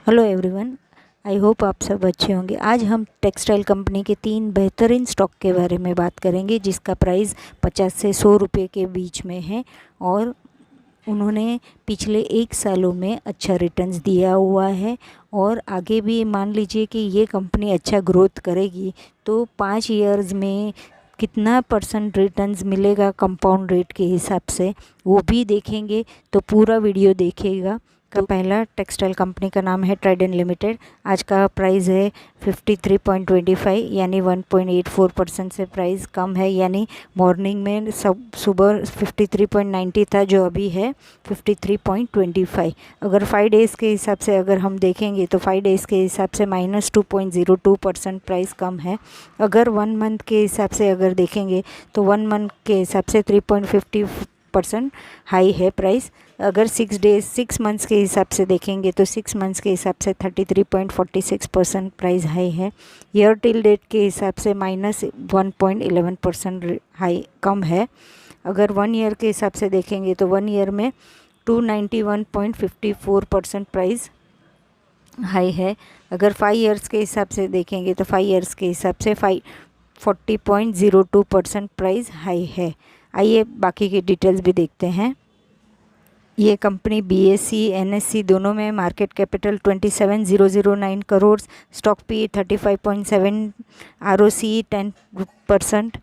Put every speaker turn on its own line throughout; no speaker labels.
Hello everyone, I hope आप सब अच्छे होंगे। आज हम टेक्सटाइल कंपनी के 3 बेहतरीन स्टॉक के बारे में बात करेंगे जिसका प्राइस 50 से 100 रुपये के बीच में है और उन्होंने पिछले 1 सालों में अच्छा रिटर्न्स दिया हुआ है और आगे भी मान लीजिए कि ये कंपनी अच्छा ग्रोथ करेगी तो 5 इयर्स में कितना परसेंट रिटर्न्स मिलेगा कंपाउंड रेट के हिसाब से वो भी देखेंगे। तो पूरा वीडियो देखिएगा। का पहला टेक्सटाइल कंपनी का नाम है ट्राइडेंट लिमिटेड। आज का प्राइस है 53.25 यानी 1.84% से प्राइस कम है, यानी मॉर्निंग में सब सुबह 53.90 था जो अभी है 53.25। अगर 5 डेज़ के हिसाब से अगर हम देखेंगे तो 5 डेज़ के हिसाब से -2.02% प्राइस कम है। अगर 1 मंथ के हिसाब से अगर देखेंगे तो 1 मंथ के हिसाब से 3.50% हाई है प्राइस। अगर 6 मंथ्स के हिसाब से देखेंगे तो 6 मंथ्स के हिसाब से 33.46% प्राइस हाई है। ईयर टिल डेट के हिसाब से -1.11% हाई कम है। अगर 1 ईयर के हिसाब से देखेंगे तो 1 ईयर में 291.54% प्राइस हाई है। अगर 5 ईयर्स के हिसाब से देखेंगे तो 5 ईयर्स के हिसाब से 40.02% प्राइस हाई है। आइए बाकी की डिटेल्स भी देखते हैं। ये कंपनी BSE NSE दोनों में market capital 27,009 crore, stock P 35.7, ROCE 10%,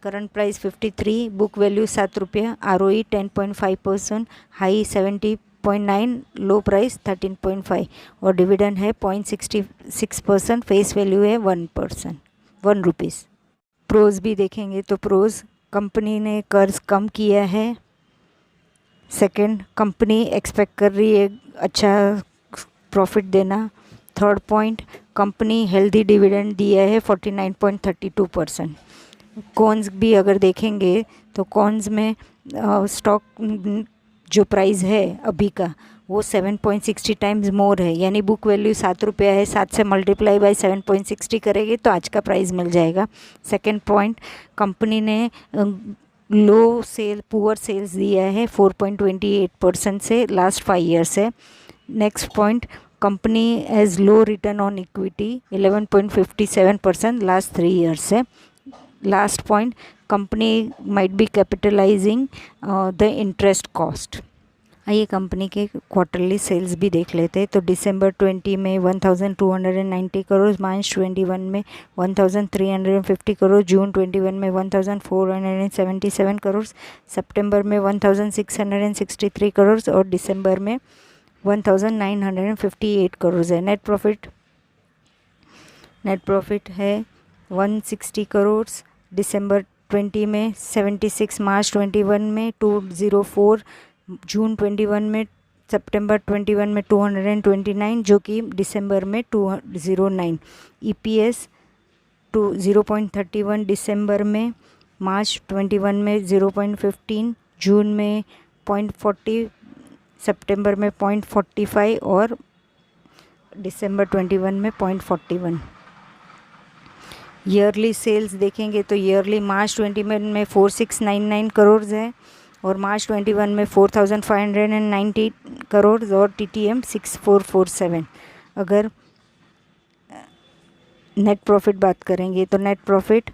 current price 53, book value 7 रुपये, ROE 10.5%, हाई 70.9, लो प्राइस 13.5 और डिविडेंड है 0.66%, फेस वैल्यू है 1 रुपीज़। प्रोज भी देखेंगे तो प्रोज कंपनी ने कर्ज कम किया है। सेकंड, कंपनी एक्सपेक्ट कर रही है अच्छा प्रॉफिट देना। Third point, company healthy dividend दिया है 49.32%। कॉन्स भी अगर देखेंगे तो कॉन्स में स्टॉक जो प्राइस है अभी का वो 7.60 टाइम्स मोर है, यानी बुक वैल्यू 7 रुपया है, 7 से मल्टीप्लाई बाय 7.60 करेंगे तो आज का प्राइस मिल जाएगा। सेकंड पॉइंट, कंपनी ने पुअर सेल्स दिया है 4.28% से लास्ट 5 ईयर्स है। Next point, company has low return on equity 11.57% last 3 years से। Last point, company might be capitalizing the interest cost. आइए कंपनी के क्वार्टरली सेल्स भी देख लेते हैं। तो दिसंबर 20 में 1290 करोड़, मार्च 21 में 1350 करोड़, जून 21 में 1477 करोड़, सितंबर में 1663 करोड़ और दिसंबर में 1958 करोड़ है। नेट प्रॉफिट है 160 करोड़, दिसंबर 20 में 76, मार्च 21 में 204, जून 21 में, सितंबर 21 में 229 जो कि दिसंबर में 209। EPS 0.31 दिसंबर में, मार्च 21 में 0.15, जून में 0.40, सितंबर में 0.45 और दिसंबर 21 में 0.41। ईयरली सेल्स देखेंगे तो ईयरली मार्च 21 में 4699 करोड़ है और मार्च 21 में 4590 करोड़ और TTM 6447। अगर नेट प्रॉफिट बात करेंगे तो नेट प्रॉफिट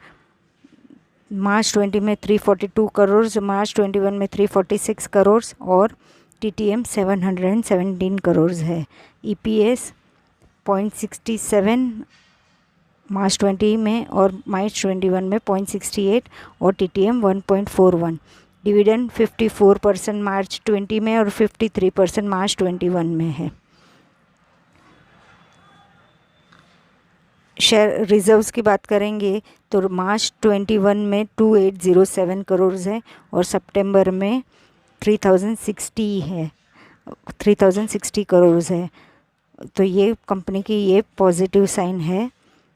मार्च 20 में 342 करोड़, मार्च 21 में 346 करोड़ और TTM 717 करोड़ है। EPS 0.67 मार्च 20 में और मार्च 21 में 0.68 और TTM 1.41। डिविडेंड 54% मार्च 20 में और 53% मार्च 21 में है। शेयर रिजर्व्स की बात करेंगे तो मार्च 21 में 2807 करोड़ है और सितंबर में 3060 करोड़ है। तो ये कंपनी की ये पॉजिटिव साइन है।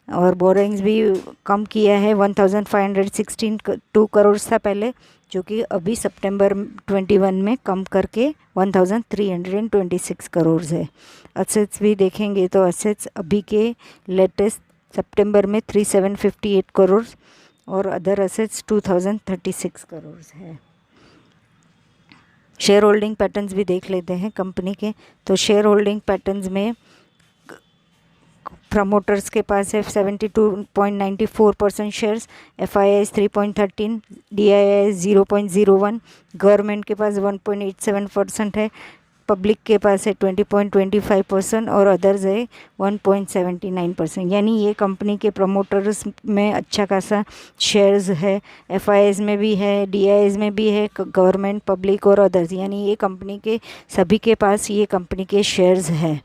और बोरिंग्स भी कम किया है, 1516 करोड़ था पहले जो कि अभी सितंबर 21 में कम करके 1326 करोड़ है। असेट्स भी देखेंगे तो असेट्स अभी के लेटेस्ट सितंबर में 3758 करोड़ और अदर असेट्स 2036 करोड़ है। शेयर होल्डिंग पैटर्न्स भी देख लेते हैं कंपनी के। तो शेयर होल्डिंग पैटर्न्स में प्रमोटर्स के पास है 72.94% शेयर्स, FIIs 3.13, DIIs 0.01, गवर्नमेंट के पास 1.87% है, पब्लिक के पास है 20.25% और अदर्स है 1.79%। यानी ये कंपनी के प्रमोटर्स में अच्छा खासा शेयर्स है, FIIs में भी है, DIIs में भी है, गवर्नमेंट, पब्लिक और अदर्स, यानी ये कंपनी के सभी के पास ये कंपनी के शेयर्स है।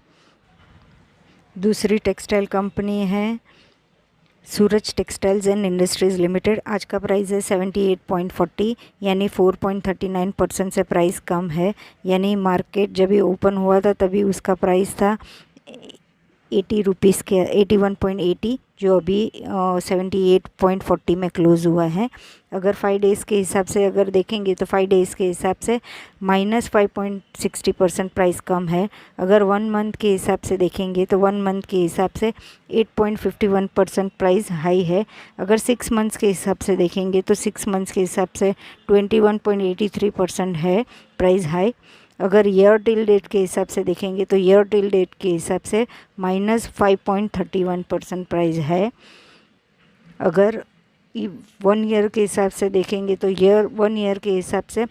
दूसरी टेक्सटाइल कंपनी है सूरज टेक्सटाइल्स एंड इंडस्ट्रीज़ लिमिटेड। आज का प्राइस है 78.40, यानी 4.39% से प्राइस कम है। यानी मार्केट जब ये ओपन हुआ था तभी उसका प्राइस था 80 रुपीज़ के, 81.80, जो अभी 78.40 में क्लोज़ हुआ है। अगर 5 डेज़ के हिसाब से अगर देखेंगे तो 5 डेज़ के हिसाब से -5.60% प्राइस कम है। अगर 1 मंथ के हिसाब से देखेंगे तो 1 मंथ के हिसाब से 8.51% प्राइस हाई है। अगर 6 मंथ्स के हिसाब से देखेंगे तो 6 मंथ्स के हिसाब से 21.83% है प्राइस हाई। अगर ईयर टिल डेट के हिसाब से देखेंगे तो ईयर टिल डेट के हिसाब से -5.31% प्राइस है। अगर 1 ईयर के हिसाब से देखेंगे तो 1 ईयर के हिसाब से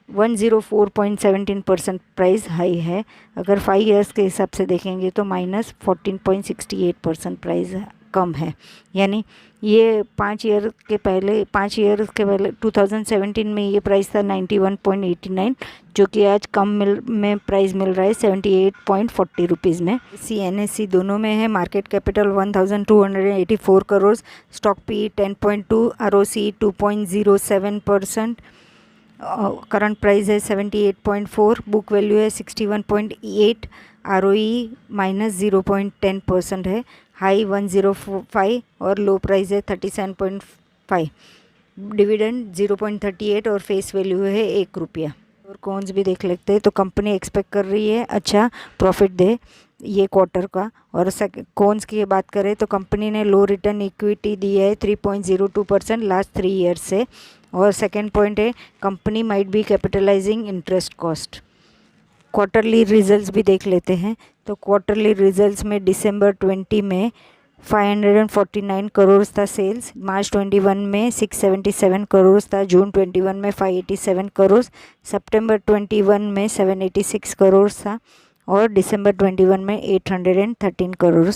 104.17% प्राइस हाई है। अगर 5 ईयर्स के हिसाब से देखेंगे तो -14.68% प्राइस कम है। यानी ये 5 ईयर के पहले 2017 में ये प्राइस था 91.89, जो कि आज कम में प्राइस मिल रहा है 78.40 रुपीज़ में। NSE दोनों में है। Market capital 1284 crore, stock PE 10.2, ROCE 2.07%, current price है 78.4, बुक वैल्यू है 61.8, ROE -0.10% है, हाई 105 और लो प्राइस है 37.5, डिविडेंड 0.38 और फेस वैल्यू है 1 रुपया। और कॉन्स भी देख लेते हैं तो कंपनी एक्सपेक्ट कर रही है अच्छा प्रॉफिट दे ये क्वार्टर का। और कॉन्स की बात करें तो कंपनी ने लो रिटर्न इक्विटी दी है 3.02% लास्ट 3 ईयर्स से। और सेकेंड पॉइंट है company might be capitalising interest cost. Quarterly results भी देख लेते हैं तो क्वार्टरली रिजल्ट्स में दिसंबर 20 में 549 करोड़ था सेल्स, मार्च 21 में 677 करोड़ था, जून 21 में 587 करोड़, सितंबर 21 में 786 करोड़ था और दिसंबर 21 में 813 करोड़।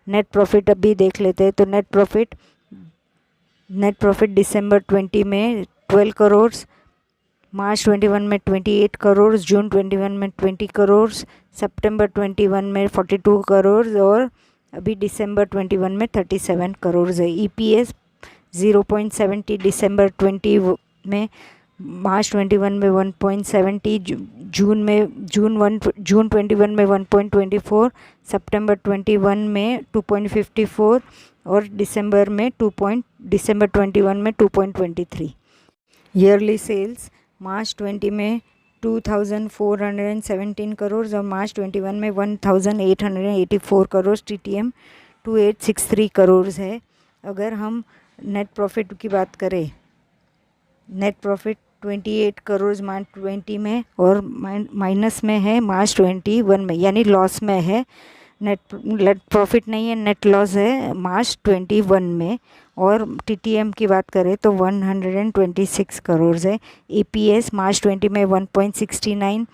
नेट प्रॉफिट अभी देख लेते हैं तो नेट प्रॉफिट दिसंबर 20 में 12 करोड़, मार्च 21 में 28 करोड़, जून 21 में 20 करोड़, सितंबर 21 में 42 करोड़ और अभी दिसंबर 21 में 37 करोड़ है। EPS 0.70 दिसंबर 20 में, मार्च 21 में 1.70, जून 21 में 1.24, सितंबर 21 में 2.54 और दिसंबर 21 में 2.23। ईयरली सेल्स मार्च 20 में 2417 करोड़ और मार्च 21 में 1884 करोड़, TTM 2863 करोड़ है। अगर हम नेट प्रॉफिट की बात करें, नेट प्रॉफिट 28 करोड़ मार्च 20 में और माइनस में है मार्च 21 में, यानी लॉस में है। नेट प्रॉफिट नहीं है, नेट लॉस है मार्च 21 में। और TTM की बात करें तो 126 करोड़ है। EPS मार्च 20 में 1.69,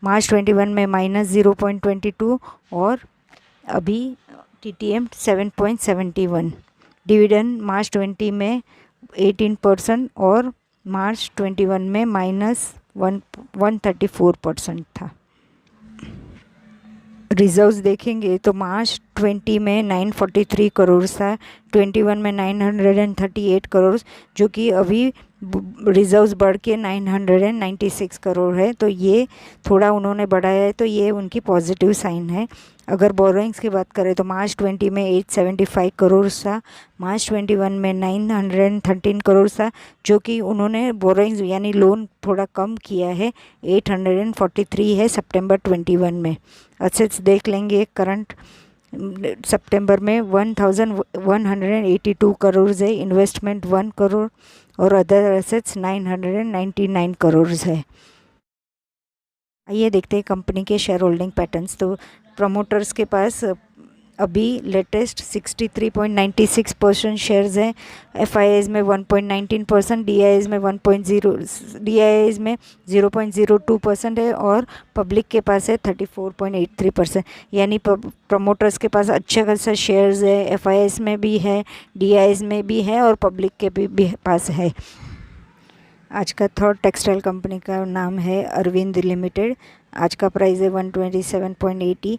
मार्च 21 में -0.22 और अभी TTM 7.71। डिविडेंड मार्च 20 में 18% और मार्च 21 में -134% था। रिजर्व्स देखेंगे तो मार्च 20 में 943 करोड़ था, 21 में 938 करोड़, जो कि अभी रिजर्व्स बढ़ के 996 करोड़ है। तो ये थोड़ा उन्होंने बढ़ाया है तो ये उनकी पॉजिटिव साइन है। अगर बोरोइंग्स की बात करें तो मार्च 20 में 875 करोड़ था, मार्च 21 में 913 करोड़ था, जो कि उन्होंने बोरोइंग्स यानी लोन थोड़ा कम किया है, 843 है सितंबर 21 में। असेट्स देख लेंगे, करंट सितंबर में 1182 करोड़ है, इन्वेस्टमेंट 1 करोड़ और अदर एसेट्स 999 करोड़ है। आइए देखते हैं कंपनी के शेयर होल्डिंग पैटर्न्स। तो प्रमोटर्स के पास अभी लेटेस्ट 63.96% शेयर्स हैं। FIIs में 1.19%, DIIs में 0.02% है और पब्लिक के पास है 34.83%। यानी प्रमोटर्स के पास अच्छा खासा शेयर्स है, FIIs में भी है, DIIs में भी है और पब्लिक के भी पास है। आज का थर्ड टेक्सटाइल कंपनी का नाम है अरविंद लिमिटेड। आज का प्राइस है 127.80,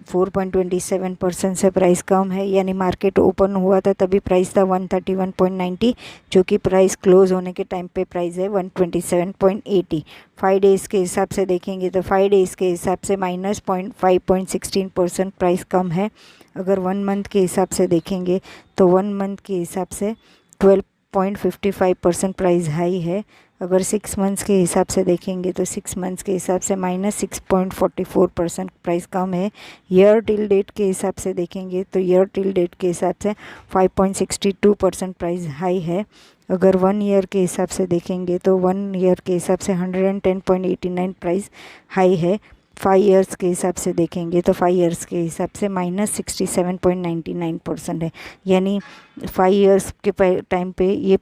4.27% से प्राइस कम है। यानी मार्केट ओपन हुआ था तभी प्राइस था 131.90, जो कि प्राइस क्लोज होने के टाइम पे प्राइस है 127.80। 5 डेज़ के हिसाब से देखेंगे तो 5 डेज़ के हिसाब से -5.16% प्राइस कम है। अगर 1 मंथ के हिसाब से देखेंगे तो 1 मंथ के हिसाब से 12.55% प्राइस हाई है। अगर 6 मंथ्स के हिसाब से देखेंगे तो 6 मंथ्स के हिसाब से -6.44% प्राइस कम है। ईयर टिल डेट के हिसाब से देखेंगे तो ईयर टिल डेट के हिसाब से 5.62% प्राइस हाई है। अगर 1 ईयर के हिसाब से देखेंगे तो 1 ईयर के हिसाब से 110.89 प्राइस हाई है। 5 ईयर्स के हिसाब से देखेंगे तो 5 ईयर्स के हिसाब से -67.99% है। यानी 5 ईयर्स के टाइम पे ये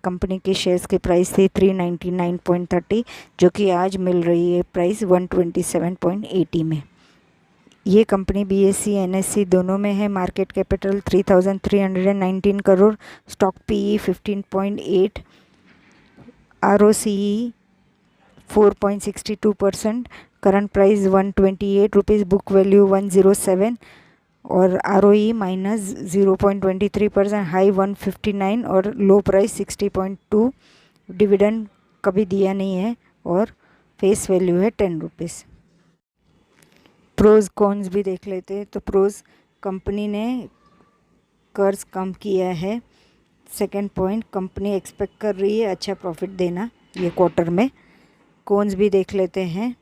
कंपनी के शेयर्स के प्राइस थे 399.30, जो कि आज मिल रही है प्राइस 127.80 में। ये कंपनी BSE NSE दोनों में है। Market capital 3,319 crore, stock PE 15.8, ROCE 4.62%, current price 128 rupees, book value 107 और ROE -0.23%, हाई 159 और लो प्राइस 60.2। डिविडेंड कभी दिया नहीं है और फेस वैल्यू है 10 रुपीज़। प्रोज कॉन्स भी देख लेते हैं। तो प्रोज, कंपनी ने कर्ज कम किया है। सेकंड पॉइंट, कंपनी एक्सपेक्ट कर रही है अच्छा प्रॉफिट देना ये क्वार्टर में। कॉन्स भी देख लेते हैं।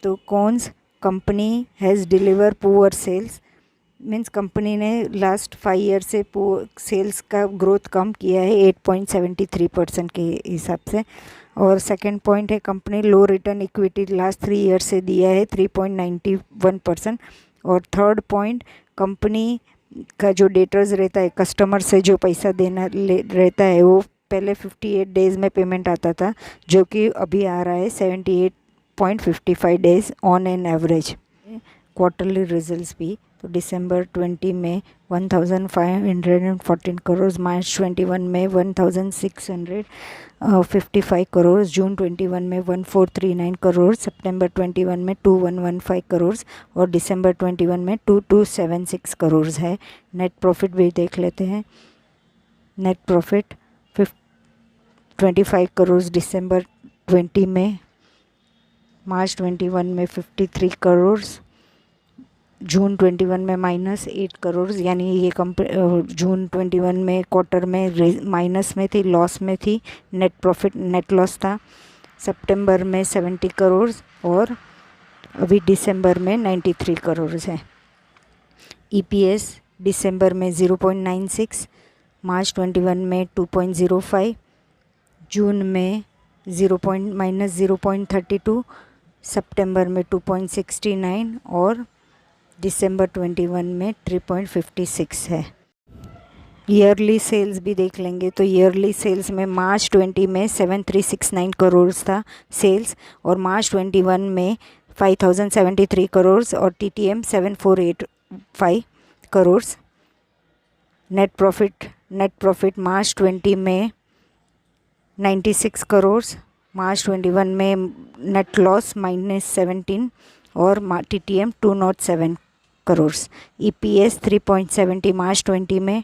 तो cons, company has deliver poor sales, means company ने लास्ट 5 ईयर से सेल्स का ग्रोथ कम किया है 8.73% के हिसाब से। और सेकंड पॉइंट है, company low return equity last 3 year से दिया है 3.91%। और थर्ड पॉइंट, कंपनी का जो डेटर्स रहता है, कस्टमर से जो पैसा देना रहता है, वो पहले 58 डेज़ में पेमेंट आता था, जो कि अभी आ रहा है 78.55 days on an average. Quarterly results भी, तो दिसंबर 20 में 1,514 करोड़, मार्च 21 में 1,655 करोड़, जून 21 में 1,439 करोड़, सितंबर 21 में 2,115 करोड़ और दिसंबर 21 में 2,276 करोड़ है। नेट प्रॉफिट भी देख लेते हैं। नेट प्रॉफिट 25 करोड़ दिसंबर 20 में, मार्च 21 में 53 करोड़, जून 21 में -8 करोड़। यानी ये जून 21 में क्वार्टर में माइनस में थी, लॉस में थी, नेट प्रॉफिट नेट लॉस था। सितंबर में 70 करोड़ और अभी दिसंबर में 93 करोड़ है। EPS दिसंबर में 0.96, मार्च 21 में 2.05, जून में -0.32, सितंबर में 2.69 और दिसंबर 21 में 3.56 है। ईयरली सेल्स भी देख लेंगे। तो ईयरली सेल्स में मार्च 20 में 7,369 करोड़ था सेल्स और मार्च 21 में 5,073 करोड़ और TTM 7,485 करोड़। नेट प्रॉफिट मार्च 20 में 96 करोड़, मार्च 21 में नेट लॉस -17 और TTM 207 करोड़। EPS 3.70 मार्च 20 में,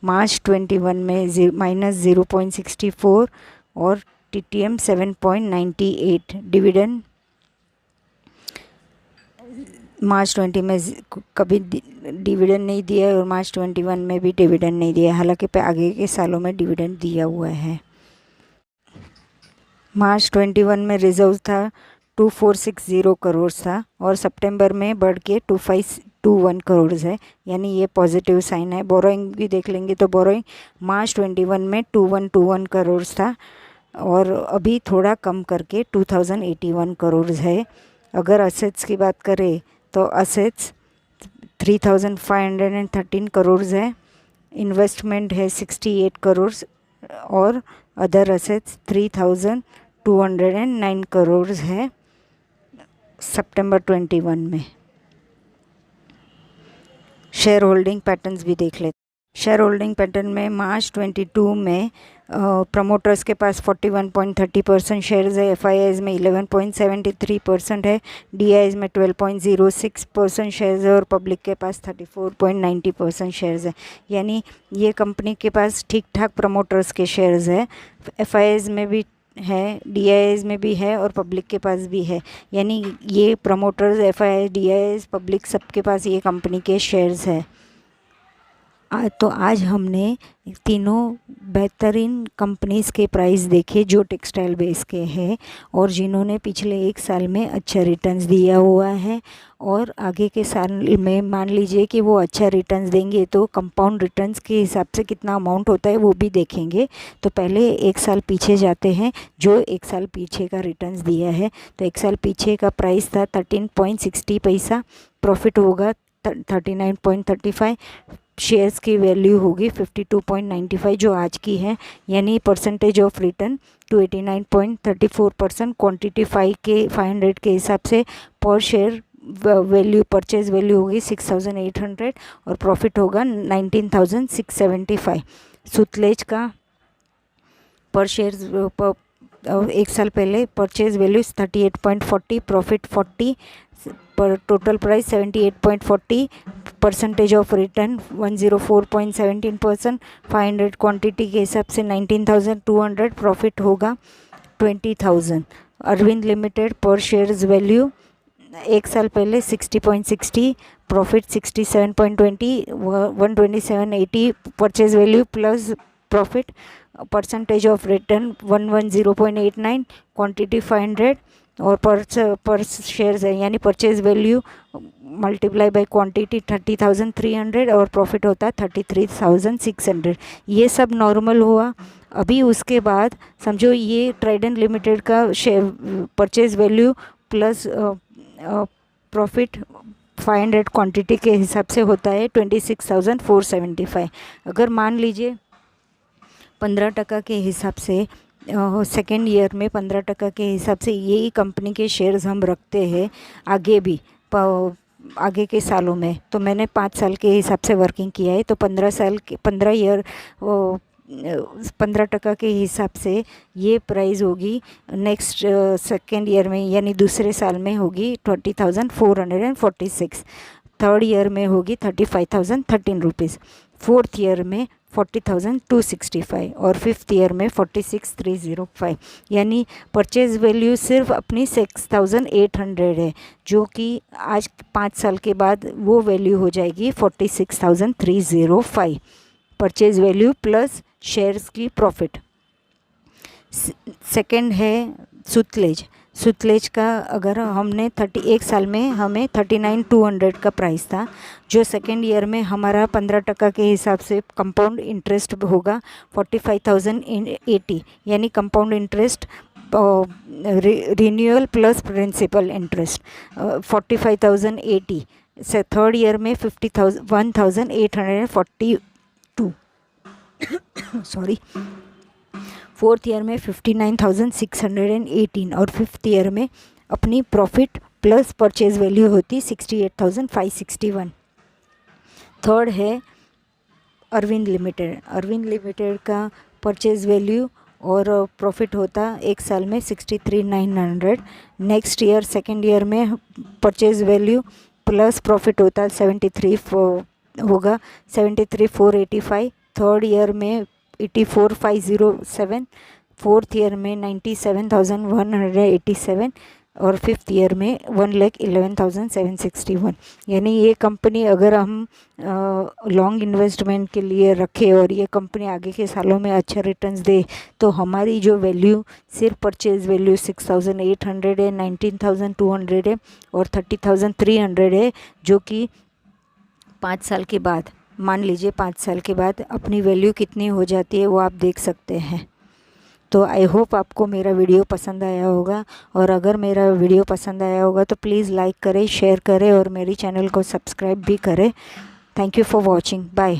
मार्च 21 में -0.64 और TTM 7.98। डिविडेंड मार्च 20 में कभी डिविडेंड नहीं दिया है और मार्च 21 में भी डिविडेंड नहीं दिया है, हालांकि आगे के सालों में डिविडेंड दिया हुआ है। मार्च 21 में रिजर्व था 2,460 करोड़ था और सितंबर में बढ़ के 2,521 करोड़ है, यानी ये पॉजिटिव साइन है। बोरोइंग भी देख लेंगे। तो बोरोइंग मार्च 21 में 2,121 करोड़ था और अभी थोड़ा कम करके 2,081 करोड़ है। अगर असेट्स की बात करें तो असेट्स 3,513 करोड़ है, इन्वेस्टमेंट है 68 करोड़ और अदर असेट्स 3,209 करोड़ है सितंबर 21 में। शेयर होल्डिंग पैटर्न्स भी देख लेते। शेयर होल्डिंग पैटर्न में मार्च 22 में प्रमोटर्स के पास 41.30% शेयर्स है, FIIs में 11.73% है, DIs में 12.06% शेयर्स है और पब्लिक के पास 34.90% शेयर्स है। यानी ये कंपनी के पास ठीक ठाक प्रमोटर्स के शेयर्स है, FIIs में भी है, DIs में भी है और पब्लिक के पास भी है। यानी ये प्रमोटर्स, FIIs, DIs, पब्लिक सबके पास ये कंपनी के शेयर्स है। तो आज हमने तीनों बेहतरीन कंपनीज़ के प्राइस देखे जो टेक्सटाइल बेस के हैं और जिन्होंने पिछले 1 साल में अच्छा रिटर्न्स दिया हुआ है और आगे के साल में मान लीजिए कि वो अच्छा रिटर्न्स देंगे तो कंपाउंड रिटर्न्स के हिसाब से कितना अमाउंट होता है वो भी देखेंगे। तो पहले 1 साल पीछे जाते हैं, जो 1 साल पीछे का रिटर्न्स दिया है। तो 1 साल पीछे का प्राइस था 13.60 पैसा, प्रॉफिट होगा 39.35, शेयर्स की वैल्यू होगी 52.95 जो आज की है, यानी परसेंटेज ऑफ रिटर्न 289.34%। क्वांटिटी 500 के हिसाब से पर शेयर वैल्यू, परचेज वैल्यू होगी 6,800 और प्रॉफिट होगा 19,675। सुतलेज का पर शेयर 1 साल पहले परचेज वैल्यू 38.40, प्रॉफिट 40, पर total price 78.40, percentage of return 104.17%, 500 quantity के हिसाब से 19,200, प्रॉफिट होगा 20,000। अरविंद लिमिटेड पर शेयर्स वैल्यू 1 साल पहले 60.60, profit 67.20, 127.80 purchase value plus profit, percentage of return 110.89, quantity 500 और पर शेयर्स है, यानी purchase value multiply by quantity 30,300 और प्रॉफिट होता है 33,600। ये सब नॉर्मल हुआ। अभी उसके बाद समझो ये ट्राइडेंट लिमिटेड का share purchase value plus profit 500 quantity के हिसाब से होता है 26,475। अगर मान लीजिए 15% के हिसाब से सेकेंड ईयर में 15% के हिसाब से यही कंपनी के शेयर्स हम रखते हैं आगे भी आगे के सालों में, तो मैंने 5 साल के हिसाब से वर्किंग किया है, तो 15% के हिसाब से ये प्राइस होगी नेक्स्ट सेकेंड ईयर में, यानी दूसरे साल में होगी 20,446, थर्ड ईयर में होगी 35,013 रुपीज़, फोर्थ ईयर में 40,265 और फिफ्थ ईयर में 46,305। यानी परचेज वैल्यू सिर्फ अपनी 6,800 है, जो कि आज 5 साल के बाद वो वैल्यू हो जाएगी 46,305, परचेज वैल्यू प्लस शेयर्स की प्रॉफिट। सेकंड है सुतलेज का अगर हमने 31 साल में हमें 39,200 का प्राइस था, जो सेकेंड ईयर में हमारा 15% के हिसाब से कंपाउंड इंटरेस्ट होगा 45,080, यानी compound interest renewal plus principal interest 45,080 से थर्ड ईयर में 1,842 सॉरी, फोर्थ ईयर में 59,618 और फिफ्थ ईयर में अपनी प्रॉफिट प्लस परचेज वैल्यू होती 68,561। थर्ड है अरविंद लिमिटेड का परचेज वैल्यू और प्रॉफिट होता 1 साल में 63,900, नेक्स्ट ईयर सेकेंड ईयर में परचेज वैल्यू प्लस प्रॉफिट होता 73,485, थर्ड ईयर में 84,507, फोर्थ ईयर में 97,187 और फिफ्थ ईयर में 1,11,761। यानी ये कंपनी अगर हम लॉन्ग इन्वेस्टमेंट के लिए रखें और ये कंपनी आगे के सालों में अच्छा रिटर्न्स दे, तो हमारी जो वैल्यू सिर्फ परचेज वैल्यू 6,800 है, 19,200 है और 30,300 है, जो कि 5 साल के बाद, मान लीजिए 5 साल के बाद अपनी वैल्यू कितनी हो जाती है वो आप देख सकते हैं। तो आई होप आपको मेरा वीडियो पसंद आया होगा, और अगर मेरा वीडियो पसंद आया होगा तो प्लीज़ लाइक करें, शेयर करें और मेरी चैनल को सब्सक्राइब भी करें। Thank you for watching. Bye.